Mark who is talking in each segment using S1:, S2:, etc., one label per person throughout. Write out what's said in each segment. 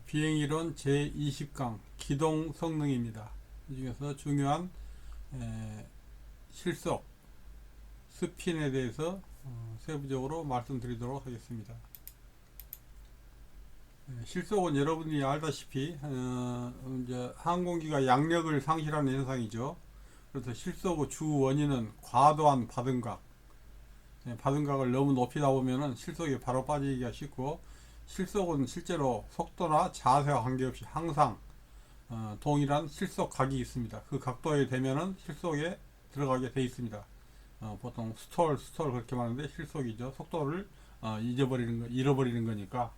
S1: 비행이론 제20강 기동 성능입니다. 이 중에서 중요한 실속, 스핀에 대해서 세부적으로 말씀드리도록 하겠습니다. 실속은 여러분이 알다시피 이제 항공기가 양력을 상실하는 현상이죠. 그래서 실속의 주 원인은 과도한 바등각, 바등각을 너무 높이다 보면은 실속이 바로 빠지기가 쉽고, 실속은 실제로 속도나 자세와 관계없이 항상 동일한 실속각이 있습니다. 그 각도에 되면은 실속에 들어가게 돼 있습니다. 보통 스톨 그렇게 말하는데 실속이죠. 속도를 잃어버리는 거니까.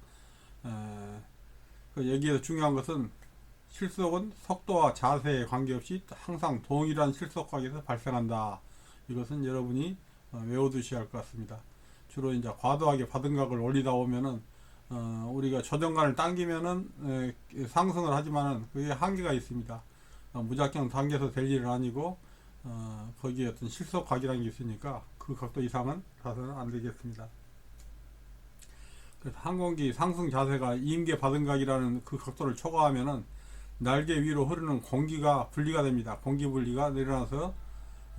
S1: 여기에서 중요한 것은 실속은 속도와 자세에 관계없이 항상 동일한 실속각에서 발생한다. 이것은 여러분이 외워두셔야 할 것 같습니다. 주로 이제 과도하게 바등각을 올리다 보면은 우리가 조정관을 당기면은 상승을 하지만은 그게 한계가 있습니다. 무작정 당겨서 될 일은 아니고 거기에 어떤 실속각이라는 게 있으니까 그 각도 이상은 가서는 안 되겠습니다. 그래서 항공기 상승 자세가 임계 바등각이라는 그 각도를 초과하면은 날개 위로 흐르는 공기가 분리가 됩니다. 공기 분리가 일어나서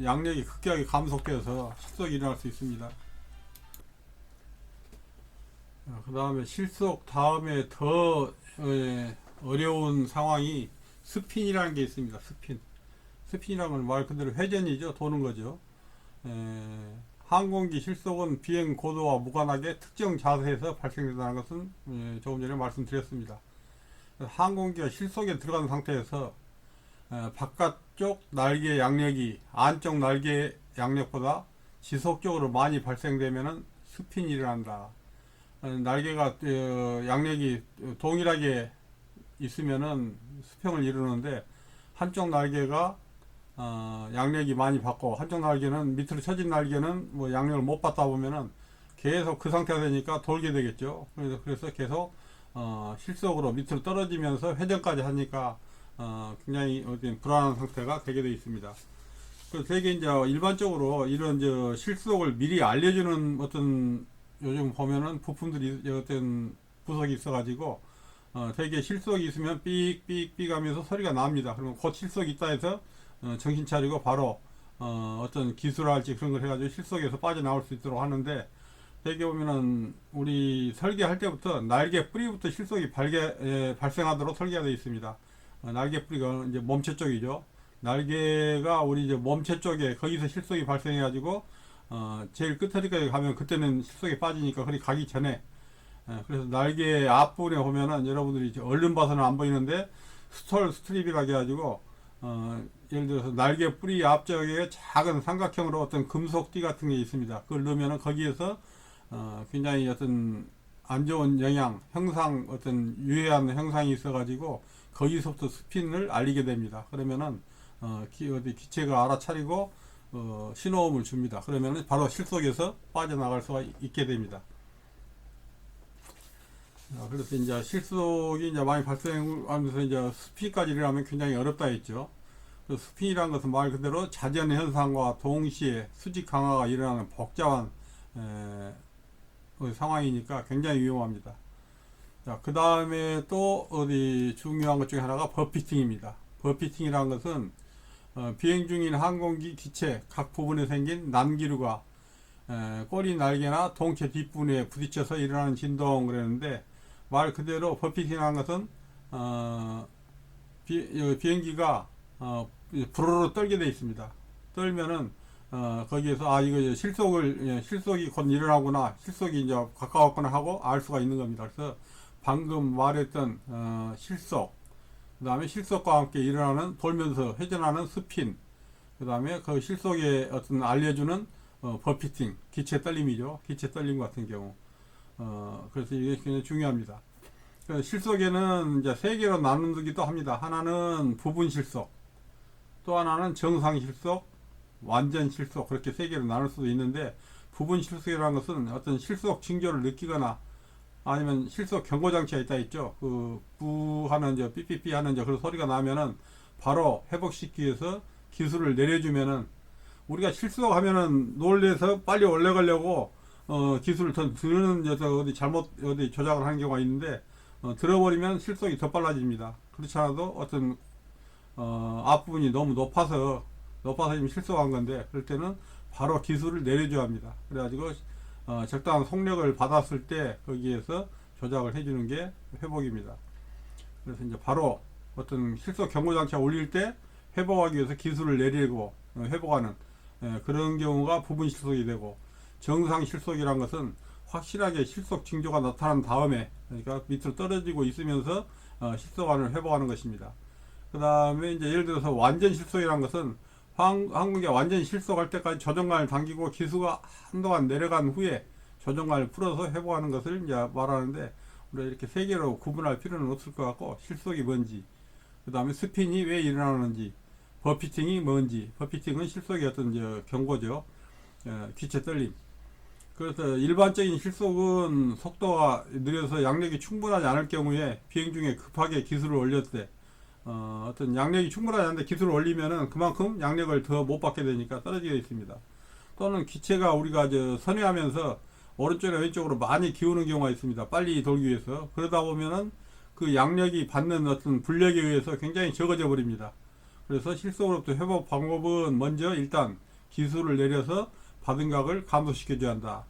S1: 양력이 급격하게 감속되어서 실속이 일어날 수 있습니다. 그 다음에 실속 다음에 더 어려운 상황이 스핀이라는 게 있습니다. 스핀이라는 건 말 그대로 회전이죠. 도는 거죠. 항공기 실속은 비행 고도와 무관하게 특정 자세에서 발생된다는 것은 조금 전에 말씀드렸습니다. 항공기가 실속에 들어간 상태에서 바깥쪽 날개 양력이 안쪽 날개 양력보다 지속적으로 많이 발생되면 스핀이 일어난다. 날개가 양력이 동일하게 있으면은 수평을 이루는데, 한쪽 날개가 양력이 많이 받고 한쪽 날개는 밑으로 쳐진 날개는 뭐 양력을 못 받다 보면은 계속 그 상태가 되니까 돌게 되겠죠. 그래서 계속 실속으로 밑으로 떨어지면서 회전까지 하니까 굉장히 불안한 상태가 되게 되어 있습니다. 그래서 되게 이제 일반적으로 이런 실속을 미리 알려주는 어떤 요즘 보면은 부품들이 어떤 부속이 있어가지고 되게 실속이 있으면 삑삑삑 하면서 소리가 납니다. 그러면 곧 실속이 있다 해서 정신 차리고 바로 어떤 기술할지 그런 걸 해가지고 실속에서 빠져나올 수 있도록 하는데, 되게 보면은 우리 설계할 때부터 날개 뿌리부터 실속이 발생하도록 설계가 되어 있습니다. 날개 뿌리가 이제 몸체 쪽이죠. 날개가 우리 이제 몸체 쪽에 거기서 실속이 발생해가지고 제일 끝에까지 가면 그때는 실속이 빠지니까 그리 가기 전에, 그래서 날개 앞부분에 보면은 여러분들이 이제 얼른 봐서는 안 보이는데 스트립이라고 해가지고 예를 들어서 날개 뿌리 앞쪽에 작은 삼각형으로 어떤 금속띠 같은 게 있습니다. 그걸 넣으면은 거기에서 굉장히 어떤 안 좋은 영향, 형상, 어떤 유해한 형상이 있어가지고 거기서부터 스핀을 알리게 됩니다. 그러면은 기체가 알아차리고 신호음을 줍니다. 그러면 바로 실속에서 빠져나갈 수가 있게 됩니다. 그래서 이제 실속이 이제 많이 발생하면서 이제 스핀까지 일어나면 굉장히 어렵다 했죠. 스핀이라는 것은 말 그대로 자전 현상과 동시에 수직 강화가 일어나는 복잡한 상황이니까 굉장히 위험합니다. 자, 그 다음에 또 중요한 것 중에 하나가 버피팅입니다. 버피팅이라는 것은 비행 중인 항공기 기체 각 부분에 생긴 난기류가 꼬리 날개나 동체 뒷부분에 부딪혀서 일어나는 진동 그랬는데, 말 그대로 버피팅이라는 것은 비행기가 부르르 떨게 되어 있습니다. 떨면은 거기에서 이거 실속이 곧 일어나구나, 실속이 이제 가까웠구나 하고 알 수가 있는 겁니다. 그래서 방금 말했던 실속, 그 다음에 실속과 함께 일어나는 돌면서 회전하는 스핀, 그 다음에 그 실속에 어떤 알려주는 버피팅, 기체 떨림이죠. 기체 떨림 같은 경우. 그래서 이게 굉장히 중요합니다. 실속에는 이제 세 개로 나누기도 합니다. 하나는 부분 실속, 또 하나는 정상 실속, 완전 실속, 그렇게 세 개로 나눌 수도 있는데, 부분 실속이라는 것은 어떤 실속 징조를 느끼거나 아니면 실속 경고 장치가 있다 했죠. 부 하는 삐삐삐 하는 그런 소리가 나면은 바로 회복시키기 위해서 기술을 내려주면은, 우리가 실속하면은 놀래서 빨리 올라가려고 기술을 더 드는 어디 잘못 조작을 하는 경우가 있는데, 들어버리면 실속이 더 빨라집니다. 그렇지 않아도 어떤 앞부분이 너무 높아서 지금 실속한 건데, 그럴 때는 바로 기술을 내려줘야 합니다. 그래가지고 적당한 속력을 받았을 때 거기에서 조작을 해주는 게 회복입니다. 그래서 이제 바로 어떤 실속 경고장치가 울릴 때 회복하기 위해서 기술을 내리고 회복하는 그런 경우가 부분 실속이 되고, 정상 실속이란 것은 확실하게 실속 징조가 나타난 다음에, 그러니까 밑으로 떨어지고 있으면서 실속안을 회복하는 것입니다. 그 다음에 이제 예를 들어서 완전 실속이란 것은 항공기가 완전 실속할 때까지 조정관을 당기고 기수가 한동안 내려간 후에 조정관을 풀어서 회복하는 것을 이제 말하는데, 우리가 이렇게 세 개로 구분할 필요는 없을 것 같고, 실속이 뭔지, 그 다음에 스핀이 왜 일어나는지, 버피팅이 뭔지. 버피팅은 실속의 어떤 경고죠. 기체 떨림. 그래서 일반적인 실속은 속도가 느려서 양력이 충분하지 않을 경우에 비행 중에 급하게 기술을 올렸을 때, 어떤 양력이 충분하지 않은데 기술을 올리면은 그만큼 양력을 더 못 받게 되니까 떨어지게 있습니다. 또는 기체가 우리가 선회하면서 오른쪽이나 왼쪽으로 많이 기우는 경우가 있습니다. 빨리 돌기 위해서. 그러다 보면은 그 양력이 받는 어떤 불력에 의해서 굉장히 적어져 버립니다. 그래서 실속으로부터 회복 방법은 먼저 일단 기술을 내려서 받은 각을 감소시켜 줘야 한다.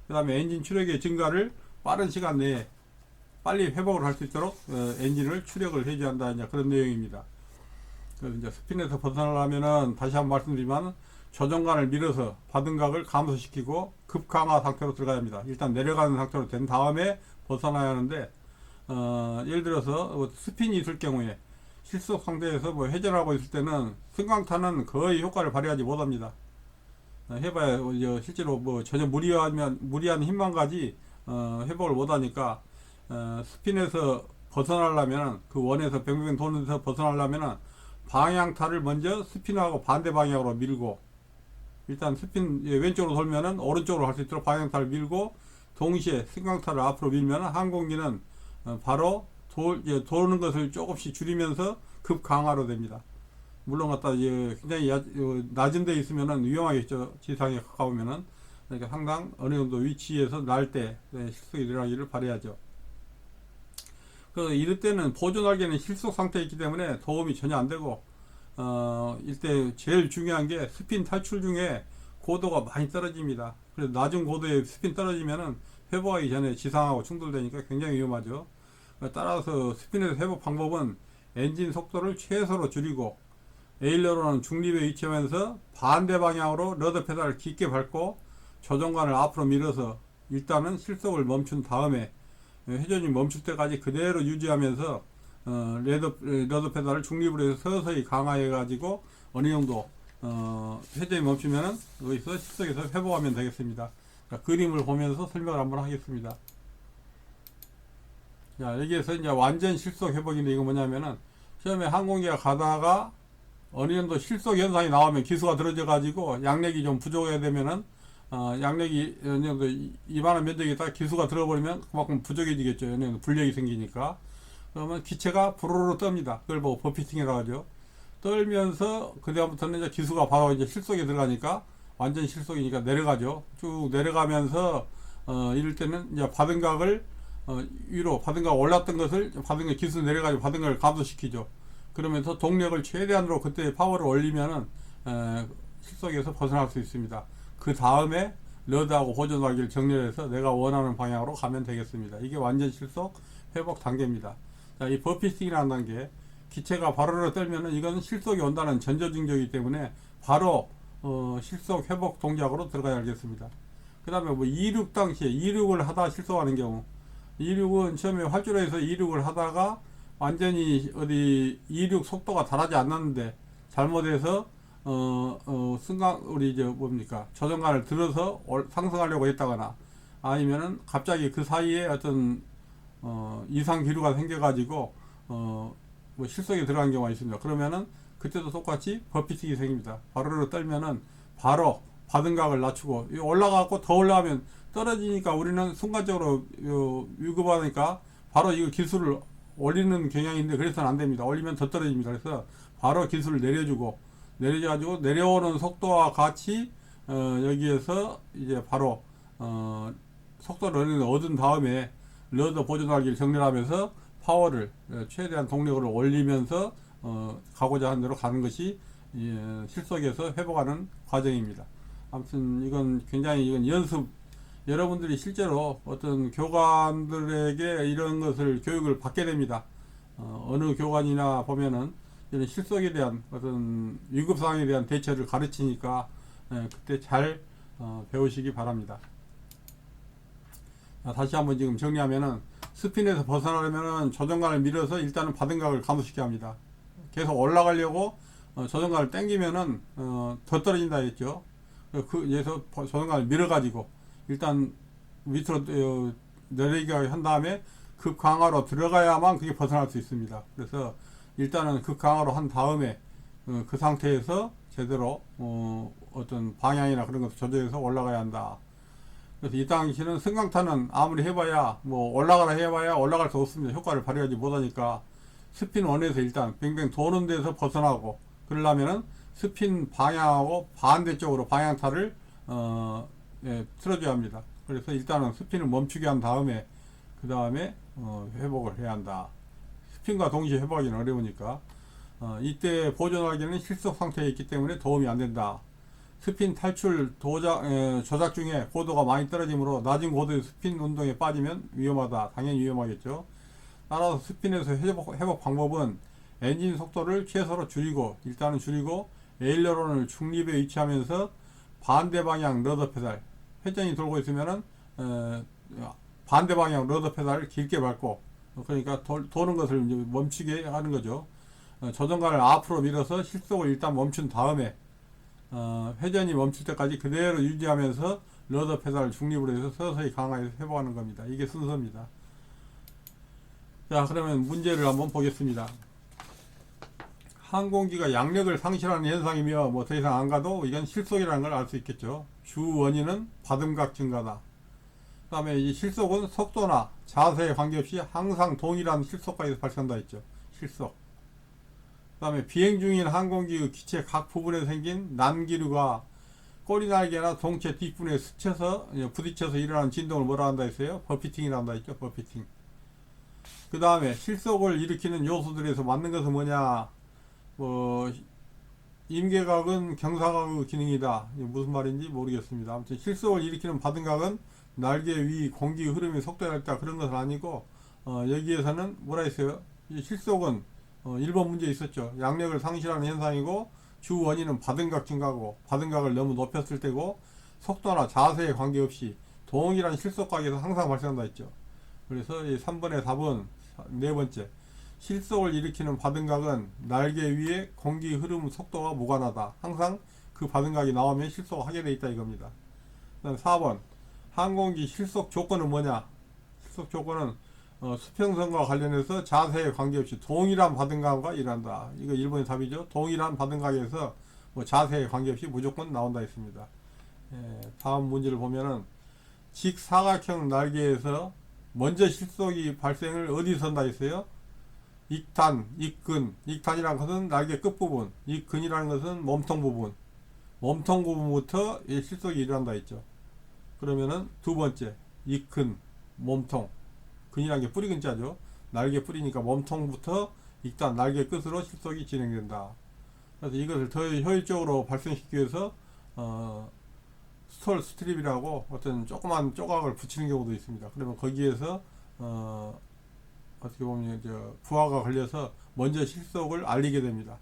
S1: 그 다음에 엔진 추력의 증가를 빠른 시간 내에 빨리 회복을 할 수 있도록 엔진을 추력을 해줘야 한다. 이제 그런 내용입니다. 그래서 이제 스핀에서 벗어나려면은 다시 한번 말씀드리면 조정관을 밀어서 받은 각을 감소시키고 급강하 상태로 들어가야 합니다. 일단 내려가는 상태로 된 다음에 벗어나야 하는데, 예를 들어서 스핀이 있을 경우에 실속 상태에서 회전하고 있을 때는 승강탄은 거의 효과를 발휘하지 못합니다. 해봐야 실제로 전혀 무리한 힘만 가지 회복을 못하니까, 스핀에서 벗어나려면 그 원에서 뱅뱅 도는데서 벗어나려면 방향타를 먼저 스핀하고 반대 방향으로 밀고, 일단 스핀 왼쪽으로 돌면은 오른쪽으로 갈 수 있도록 방향타를 밀고, 동시에 승강타를 앞으로 밀면 항공기는 바로 도는 것을 조금씩 줄이면서 급강하로 됩니다. 물론 굉장히 낮은 데 있으면은 위험하겠죠. 지상에 가까우면은. 그러니까 상당 어느 정도 위치에서 날 때 실속이 일어나기를 바라야죠. 이럴 때는 보조 날개는 실속 상태에 있기 때문에 도움이 전혀 안 되고, 이때 제일 중요한 게 스핀 탈출 중에 고도가 많이 떨어집니다. 그래서 낮은 고도에 스핀 떨어지면은 회복하기 전에 지상하고 충돌되니까 굉장히 위험하죠. 따라서 스핀에서 회복 방법은 엔진 속도를 최소로 줄이고, 에일러론은 중립에 위치하면서 반대 방향으로 러더 페달을 깊게 밟고 조종관을 앞으로 밀어서 일단은 실속을 멈춘 다음에 회전이 멈출 때까지 그대로 유지하면서 러더 페달을 중립으로 해서 서서히 강화해 가지고 어느 정도 회전이 멈추면은 여기서 실속에서 회복하면 되겠습니다. 그러니까 그림을 보면서 설명을 한번 하겠습니다. 자, 여기에서 이제 완전 실속 회복인데, 이거 뭐냐면은 처음에 항공기가 가다가 어느 정도 실속 현상이 나오면 기수가 들어져 가지고 양력이 좀 부족해야 되면은 양력이 어느 정도 이만한 면적에 딱 기수가 들어버리면 그만큼 부족해지겠죠. 어느 정도 불력이 생기니까. 그러면 기체가 부르르 떱니다. 그걸 보고 버피팅이라고 하죠. 떨면서 그다음부터는 이제 기수가 바로 이제 실속에 들어가니까 완전 실속이니까 내려가죠. 쭉 내려가면서 이럴 때는 이제 받은 각을 위로 받은 각 올랐던 것을 받은 각 기수 내려가지고 받은 각을 감소시키죠. 그러면서 동력을 최대한으로 그때 파워를 올리면은 실속에서 벗어날 수 있습니다. 그 다음에 러드하고 보존하기를 정렬해서 내가 원하는 방향으로 가면 되겠습니다. 이게 완전 실속 회복 단계입니다. 자, 이 버피팅이라는 단계, 기체가 바로로 떨면은 이건 실속이 온다는 전조증조이기 때문에 바로 실속 회복 동작으로 들어가야 하겠습니다. 그 다음에 이륙 당시에 이륙을 하다 실속하는 경우, 이륙은 처음에 활주로에서 이륙을 하다가 완전히 이륙 속도가 달하지 않았는데 잘못해서 조정관을 들어서 상승하려고 했다거나, 아니면은 갑자기 그 사이에 어떤 이상 기류가 생겨가지고 실속에 들어간 경우가 있습니다. 그러면은 그때도 똑같이 버피팅이 생깁니다. 바로로 떨면은 바로 받은 각을 낮추고 올라가고 더 올라가면 떨어지니까 우리는 순간적으로 위급하니까 바로 이거 기술을 올리는 경향인데, 그래서는 안 됩니다. 올리면 더 떨어집니다. 그래서 바로 기술을 내려주고, 내려가지고 내려오는 속도와 같이 여기에서 이제 바로 속도를 얻은 다음에 러더 보존하기를 정렬하면서 파워를 최대한 동력을 올리면서 가고자 하는 대로 가는 것이 실속에서 회복하는 과정입니다. 아무튼 이건 굉장히 이건 연습, 여러분들이 실제로 어떤 교관들에게 이런 것을 교육을 받게 됩니다. 어느 교관이나 보면은 이런 실속에 대한 어떤 위급 상황에 대한 대처를 가르치니까 그때 잘 배우시기 바랍니다. 다시 한번 지금 정리하면은 스핀에서 벗어나려면은 조정관을 밀어서 일단은 바등각을 감소시켜야 합니다. 계속 올라가려고 조정관을 당기면은 더 떨어진다 했죠. 그래서 조정관을 밀어가지고 일단 밑으로 내리게 한 다음에 급강하로 들어가야만 그게 벗어날 수 있습니다. 그래서 일단은 급강하로 한 다음에 그 상태에서 제대로 어떤 방향이나 그런 것을 조절해서 올라가야 한다. 그래서 이 당시는 승강탄은 아무리 해봐야 뭐 올라가라 해봐야 올라갈 수 없습니다. 효과를 발휘하지 못하니까 스핀 원에서 일단 뱅뱅 도는 데서 벗어나고, 그러려면은 스핀 방향하고 반대쪽으로 방향타를 틀어줘야 합니다. 그래서 일단은 스핀을 멈추게 한 다음에 그 다음에 회복을 해야 한다. 스핀과 동시에 회복하기는 어려우니까 이때 보존하기는 실속 상태에 있기 때문에 도움이 안 된다. 스핀 탈출 조작 중에 고도가 많이 떨어지므로 낮은 고도의 스핀 운동에 빠지면 위험하다. 당연히 위험하겠죠. 따라서 스핀에서 회복 방법은 엔진 속도를 최소로 줄이고, 일단은 줄이고 에일러론을 중립에 위치하면서 반대 방향 러더 페달, 회전이 돌고 있으면은 반대 방향 러더 페달을 길게 밟고, 그러니까 도는 것을 이제 멈추게 하는 거죠. 조정관을 앞으로 밀어서 실속을 일단 멈춘 다음에 회전이 멈출 때까지 그대로 유지하면서 러더 페달을 중립으로 해서 서서히 강하게 회복하는 겁니다. 이게 순서입니다. 자, 그러면 문제를 한번 보겠습니다. 항공기가 양력을 상실하는 현상이며 뭐 더 이상 안 가도 이건 실속이라는 걸 알 수 있겠죠. 주 원인은 바등각 증가다. 그 다음에 이 실속은 속도나 자세에 관계없이 항상 동일한 실속까지 발생한다 했죠. 실속. 그 다음에 비행 중인 항공기의 기체 각 부분에 생긴 난기류가 꼬리날개나 동체 뒷부분에 스쳐서 부딪혀서 일어나는 진동을 뭐라 한다 했어요? 버피팅이라 한다 했죠. 버피팅. 그 다음에 실속을 일으키는 요소들에서 맞는 것은 뭐냐? 임계각은 경사각의 기능이다. 무슨 말인지 모르겠습니다. 아무튼 실속을 일으키는 바등각은 날개 위 공기 흐름이 속도에 달다 그런 것은 아니고, 여기에서는 뭐라 했어요? 이 실속은 1번 문제에 있었죠. 양력을 상실하는 현상이고, 주 원인은 바등각 증가고, 바등각을 너무 높였을 때고, 속도나 자세에 관계없이 동일한 실속각에서 항상 발생한다 했죠. 그래서 이 3번의 답은 네 번째, 실속을 일으키는 바등각은 날개 위에 공기 흐름 속도와 무관하다. 항상 그 바등각이 나오면 실속하게 돼 있다 이겁니다. 그다음 4번, 항공기 실속 조건은 뭐냐? 실속 조건은 수평선과 관련해서 자세에 관계없이 동일한 바등각과 일한다. 이거 1번의 답이죠. 동일한 바등각에서 뭐 자세에 관계없이 무조건 나온다 했습니다. 다음 문제를 보면은 직사각형 날개에서 먼저 실속이 발생을 어디서 한다 했어요? 익탄, 익근. 익탄이라는 것은 날개 끝부분, 익근이라는 것은 몸통 부분. 몸통 부분부터 실속이 일어난다 했죠. 그러면은 두 번째, 익근, 몸통. 근이라는 게 뿌리 근자죠. 날개 뿌리니까 몸통부터 익탄, 날개 끝으로 실속이 진행된다. 그래서 이것을 더 효율적으로 발생시키기 위해서 스톨 스트립이라고 어떤 조그만 조각을 붙이는 경우도 있습니다. 그러면 거기에서 어떻게 보면 부하가 걸려서 먼저 실속을 알리게 됩니다.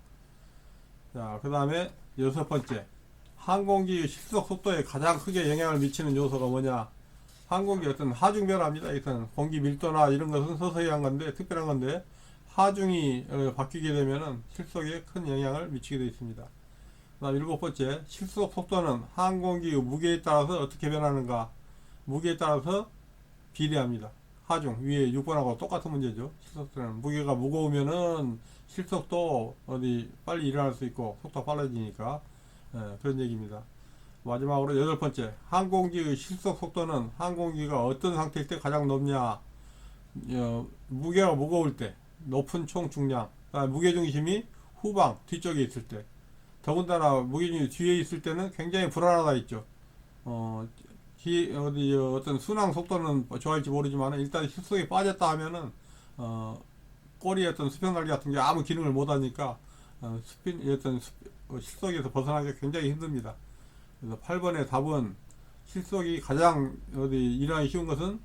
S1: 자, 그 다음에 여섯 번째, 항공기 실속 속도에 가장 크게 영향을 미치는 요소가 뭐냐? 항공기 어떤 하중 변화입니다. 일단 공기 밀도나 이런 것은 서서히 한 건데, 특별한 건데, 하중이 바뀌게 되면은 실속에 큰 영향을 미치게 되어 있습니다. 그 다음 일곱 번째, 실속 속도는 항공기의 무게에 따라서 어떻게 변하는가? 무게에 따라서 비례합니다. 하중, 위에 6번하고 똑같은 문제죠. 실속도는 무게가 무거우면은 실속도 어디 빨리 일어날 수 있고 속도가 빨라지니까 그런 얘기입니다. 마지막으로 여덟 번째, 항공기의 실속 속도는 항공기가 어떤 상태일 때 가장 높냐? 무게가 무거울 때, 높은 총 중량, 무게중심이 후방 뒤쪽에 있을 때, 더군다나 무게중심이 뒤에 있을 때는 굉장히 불안하다 했죠. 어떤 순항 속도는 좋아할지 모르지만 일단 실속에 빠졌다 하면은 꼬리에 어떤 수평 달리 같은 게 아무 기능을 못하니까 실속에서 벗어나기 굉장히 힘듭니다. 그래서 8번의 답은 실속이 가장 일어나기 쉬운 것은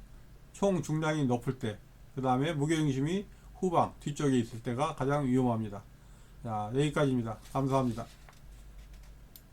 S1: 총 중량이 높을 때, 그 다음에 무게중심이 후방 뒤쪽에 있을 때가 가장 위험합니다. 자, 여기까지입니다. 감사합니다.